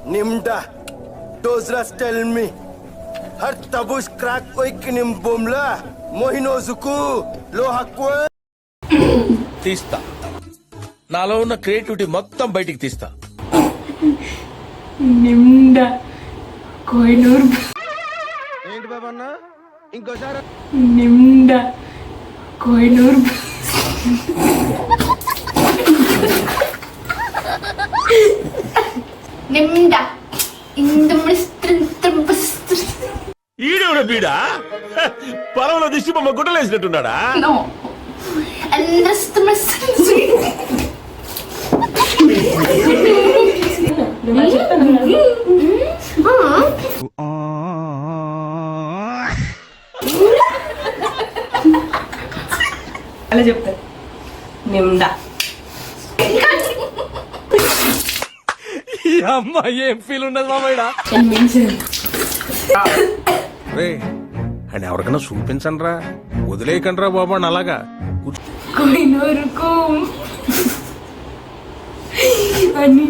Nimda. Dozras tell me. Har tabus crack oik nim bomla. Mohino zuku. Lo hakwe. తీస్తా. నాలో ఉన్న creativity మొత్తం బయటికి తీస్తా. నిండా కోహినూర్. ఏంటి బాబన్నా ఇంకోసారి నిండా కోహినూర్. నిండా ఈడెవడ బీడా పొలంలో దిష్టి బొమ్మ గుడ్డలేసినట్టున్నాడా? అలా చెప్తారు నిండా. ఈ అమ్మ ఏం ఫీల్ ఉండదు మామయ్య. రే అని ఎవరికైనా చూపించండి రా, వదిలేయకండి రా బాబు అని అలాగా. కోహినూరుకు అని